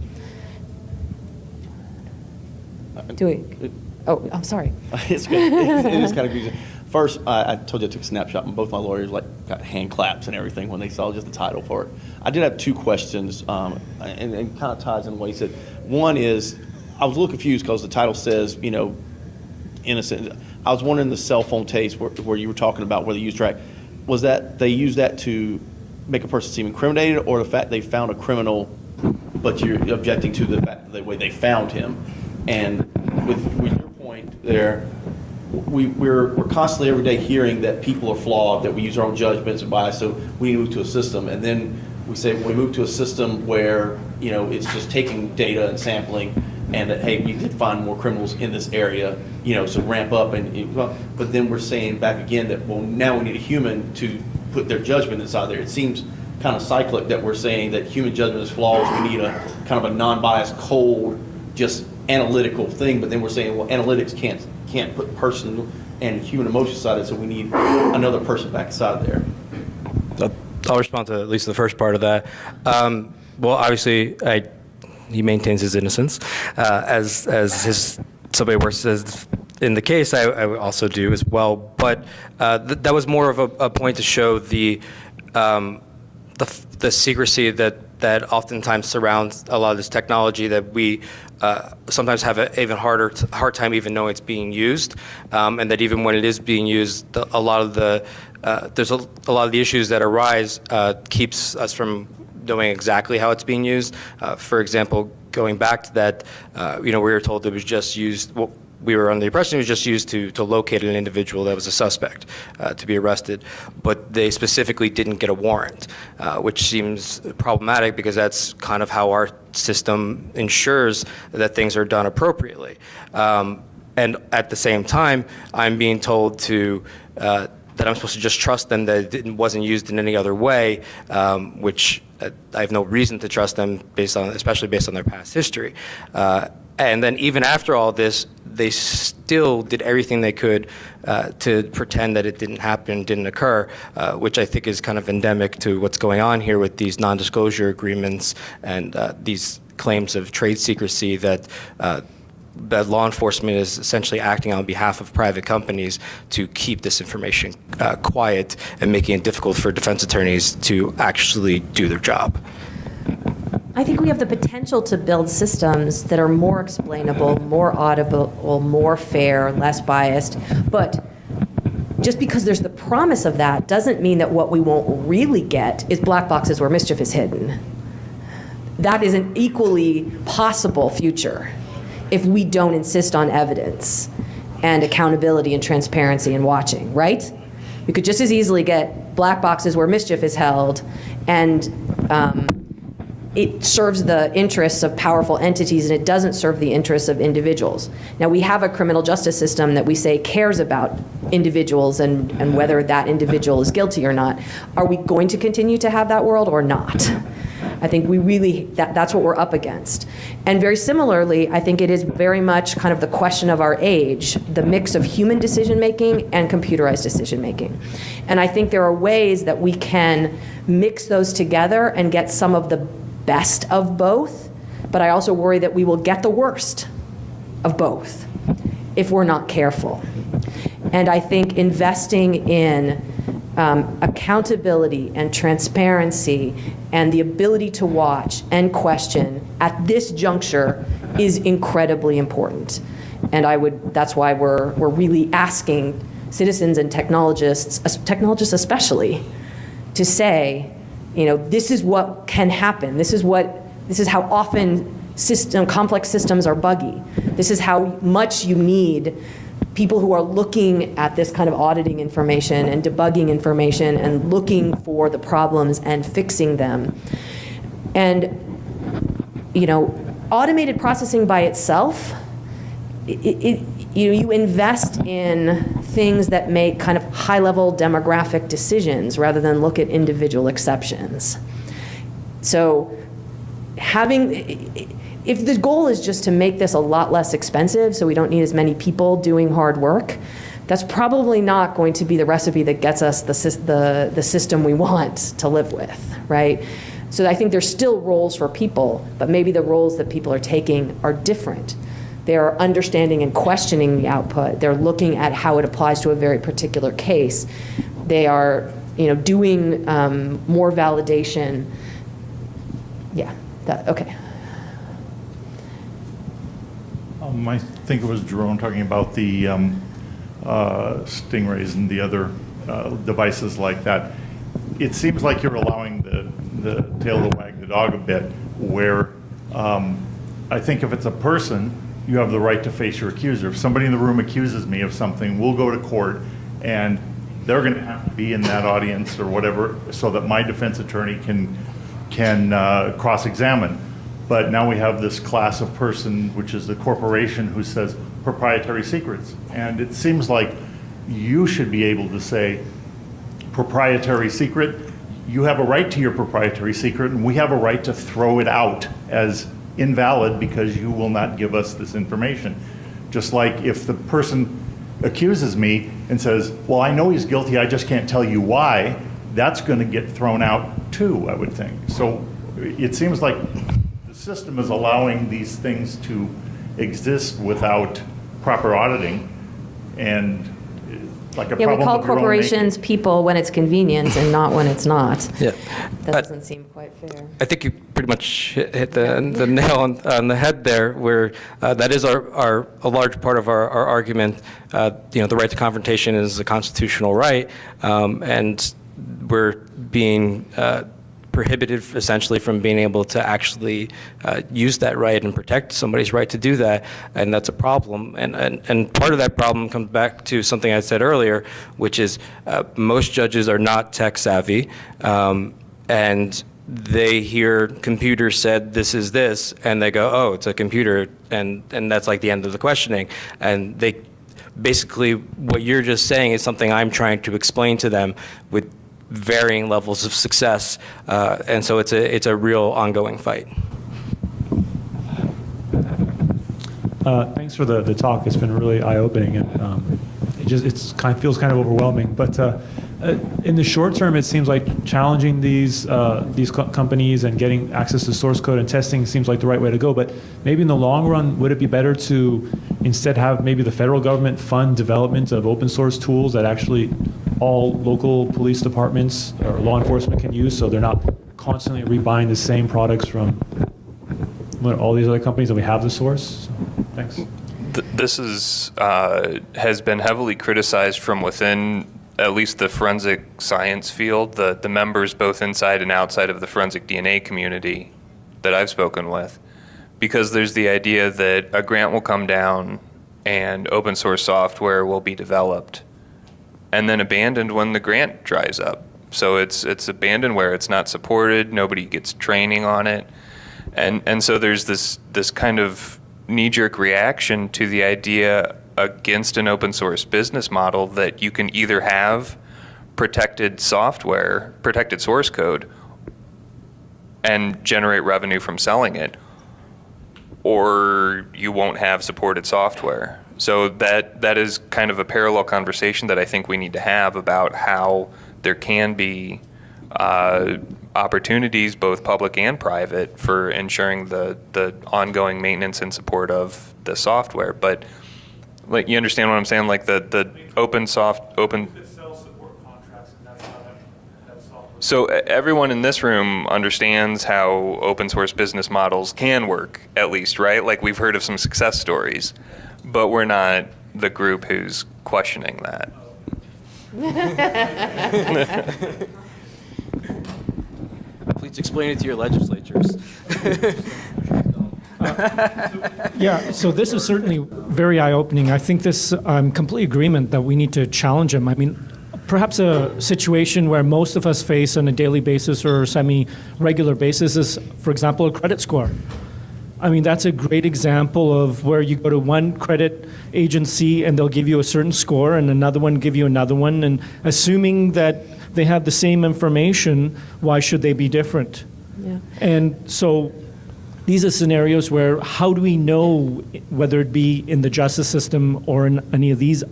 Oh, I'm sorry. It's good. It is kind of crazy. First, I told you I took a snapshot, and both my lawyers got hand claps and everything when they saw just the title part. I did have two questions, and kind of ties in what he said. One is, I was a little confused because the title says, innocent. I was wondering the cell phone tapes where you were talking about where they use track. Was that they use that to make a person seem incriminated, or the fact they found a criminal, but you're objecting to the fact the way they found him? And with your point there, we're constantly every day hearing that people are flawed, that we use our own judgments and bias, so we move to a system, and then we say we move to a system where it's just taking data and sampling, and that hey, we did find more criminals in this area, so ramp up, but then we're saying back again that now we need a human to put their judgment inside there. It seems kind of cyclic that we're saying that human judgment is flawed. We need a kind of a non-biased, cold, just analytical thing, but then we're saying analytics can't put person and human emotion aside it, so we need another person back inside there. I'll respond to at least the first part of that. Well, obviously, he maintains his innocence, as somebody works as in the case. I also do as well, but that was more of a point to show the secrecy that oftentimes surrounds a lot of this technology, that we sometimes have an even hard time even knowing it's being used, and that even when it is being used, a lot of the issues that arise keeps us from knowing exactly how it's being used. For example, going back to that, we were told it was just used. Well, we were under the impression it was just used to locate an individual that was a suspect to be arrested, but they specifically didn't get a warrant, which seems problematic because that's kind of how our system ensures that things are done appropriately. And at the same time, I'm being told that I'm supposed to just trust them, that it wasn't used in any other way, which I have no reason to trust them especially based on their past history. And then even after all this, they still did everything they could to pretend that it didn't happen, didn't occur, which I think is kind of endemic to what's going on here with these non-disclosure agreements and these claims of trade secrecy that law enforcement is essentially acting on behalf of private companies to keep this information quiet and making it difficult for defense attorneys to actually do their job. I think we have the potential to build systems that are more explainable, more audible, more fair, less biased. But just because there's the promise of that doesn't mean that what we won't really get is black boxes where mischief is hidden. That is an equally possible future if we don't insist on evidence and accountability and transparency and watching, right? We could just as easily get black boxes where mischief is held, and it serves the interests of powerful entities and it doesn't serve the interests of individuals. Now, we have a criminal justice system that we say cares about individuals and whether that individual is guilty or not. Are we going to continue to have that world or not? I think we really, that's what we're up against. And very similarly, I think it is very much kind of the question of our age, the mix of human decision-making and computerized decision-making. And I think there are ways that we can mix those together and get some of the best of both, but I also worry that we will get the worst of both if we're not careful. And I think investing in accountability and transparency and the ability to watch and question at this juncture is incredibly important. And that's why we're really asking citizens and technologists especially, to say, this is what can happen. This is how often complex systems are buggy. This is how much you need people who are looking at this kind of auditing information and debugging information and looking for the problems and fixing them. And, automated processing by itself, you invest in things that make kind of high-level demographic decisions rather than look at individual exceptions. So if the goal is just to make this a lot less expensive so we don't need as many people doing hard work, that's probably not going to be the recipe that gets us the system we want to live with, right? So I think there's still roles for people, but maybe the roles that people are taking are different. They're understanding and questioning the output. They're looking at how it applies to a very particular case. They are, doing more validation. Yeah, okay. I think it was Jerome talking about the Stingrays and the other devices like that. It seems like you're allowing the tail to wag the dog a bit, where I think if it's a person, you have the right to face your accuser. If somebody in the room accuses me of something, we'll go to court, and they're going to have to be in that audience or whatever so that my defense attorney can cross-examine. But now we have this class of person, which is the corporation, who says proprietary secrets. And it seems like you should be able to say, proprietary secret, you have a right to your proprietary secret, and we have a right to throw it out as invalid because you will not give us this information. Just like if the person accuses me and says, well, I know he's guilty, I just can't tell you why, that's going to get thrown out too, I would think. So it seems like the system is allowing these things to exist without proper auditing, and like a problem we call of your own corporations making. people when it's convenient and not when it's not. Yeah. That doesn't seem quite fair. I think you pretty much hit the nail on the head there, where that is a large part of our argument. The right to confrontation is a constitutional right, and we're being prohibited essentially from being able to actually use that right and protect somebody's right to do that, and that's a problem. And part of that problem comes back to something I said earlier, which is most judges are not tech savvy, and they hear computer said this is this, and they go, oh, it's a computer, and that's like the end of the questioning. And they basically, what you're just saying is something I'm trying to explain to them with varying levels of success, and so it's a real ongoing fight. Thanks for the talk. It's been really eye-opening, and feels kind of overwhelming. But in the short term, it seems like challenging these companies and getting access to source code and testing seems like the right way to go. But maybe in the long run, would it be better to instead have maybe the federal government fund development of open source tools that actually all local police departments or law enforcement can use, so they're not constantly rebuying the same products from all these other companies that we have the source? So, thanks. This has been heavily criticized from within at least the forensic science field, the members both inside and outside of the forensic DNA community that I've spoken with, because there's the idea that a grant will come down and open source software will be developed and then abandoned when the grant dries up. So it's abandoned where it's not supported, nobody gets training on it. And so there's this kind of knee-jerk reaction to the idea against an open source business model that you can either have protected software, protected source code, and generate revenue from selling it, or you won't have supported software. So that is kind of a parallel conversation that I think we need to have about how there can be opportunities, both public and private, for ensuring the ongoing maintenance and support of the software. But like, you understand what I'm saying? Like the open. So everyone in this room understands how open source business models can work, at least, right? Like, we've heard of some success stories, but we're not the group who's questioning that. Please explain it to your legislatures. Yeah, so this is certainly very eye-opening. I think I'm complete agreement that we need to challenge them. I mean, perhaps a situation where most of us face on a daily basis or semi-regular basis is, for example, a credit score. I mean, that's a great example of where you go to one credit agency and they'll give you a certain score and another one give you another one, and assuming that they have the same information, why should they be different? Yeah. And so these are scenarios where how do we know, whether it be in the justice system or in any of these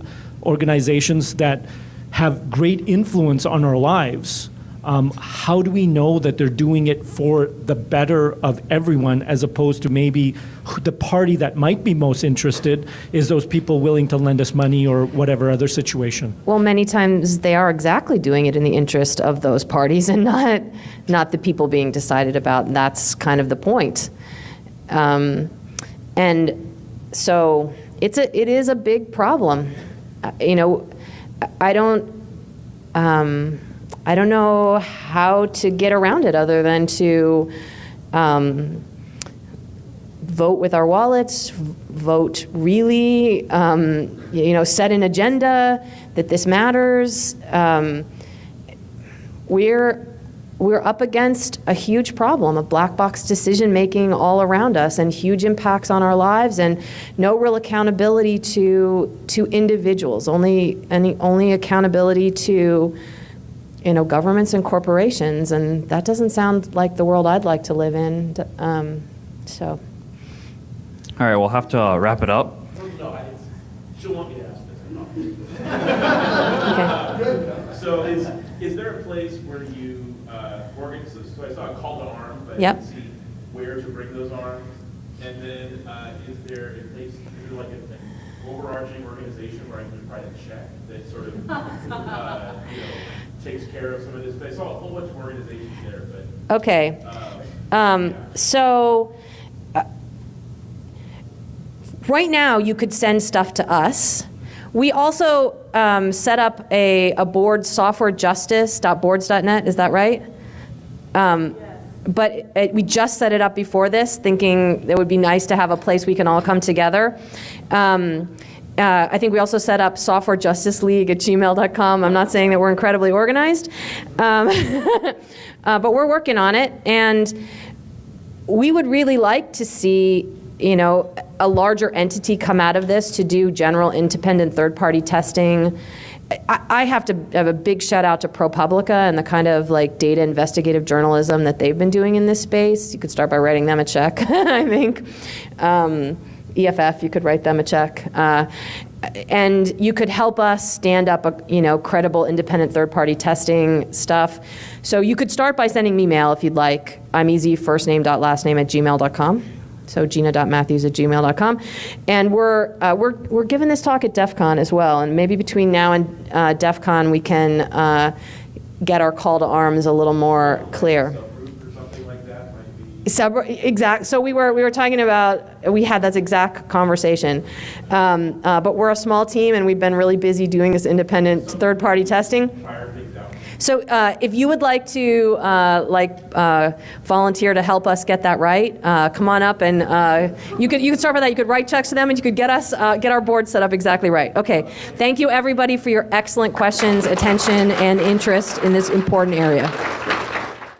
organizations that have great influence on our lives, how do we know that they're doing it for the better of everyone, as opposed to maybe the party that might be most interested is those people willing to lend us money or whatever other situation? Well, many times they are exactly doing it in the interest of those parties and not the people being decided about. And that's kind of the point. And so it is a big problem. I don't know how to get around it other than to vote with our wallets, vote really, set an agenda that this matters. We're up against a huge problem of black box decision making all around us and huge impacts on our lives and no real accountability to individuals, only accountability to governments and corporations, and that doesn't sound like the world I'd like to live in. So. All right, we'll have to wrap it up. No, she'll want me to ask this. Okay. So is there a place where you organize? So I saw a call to arms, but I Yep. didn't see where to bring those arms. And then is there like an overarching organization where I can write a check that sort of takes care of some of this? I saw a whole bunch of organizations there, but Okay. So right now you could send stuff to us. We also set up a board, softwarejustice.boards.net, is that right? Yes. But we just set it up before this, thinking it would be nice to have a place we can all come together. I think we also set up softwarejusticeleague@gmail.com. I'm not saying that we're incredibly organized, but we're working on it. And we would really like to see, a larger entity come out of this to do general independent third-party testing. I have to have a big shout out to ProPublica and the kind of data investigative journalism that they've been doing in this space. You could start by writing them a check, I think. EFF, you could write them a check. And you could help us stand up credible independent third-party testing stuff. So you could start by sending me mail if you'd like. I'm easy, firstname.lastname@gmail.com. So Jeanna.Matthews@gmail.com. And we're giving this talk at DEF CON as well. And maybe between now and DEF CON we can get our call to arms a little more clear. Exact. So we were talking about, we had that exact conversation, but we're a small team and we've been really busy doing this independent third-party testing. So if you would like to volunteer to help us get that right, come on up and you could start by that. You could write checks to them and you could get our board set up exactly right. Okay. Thank you everybody for your excellent questions, attention, and interest in this important area.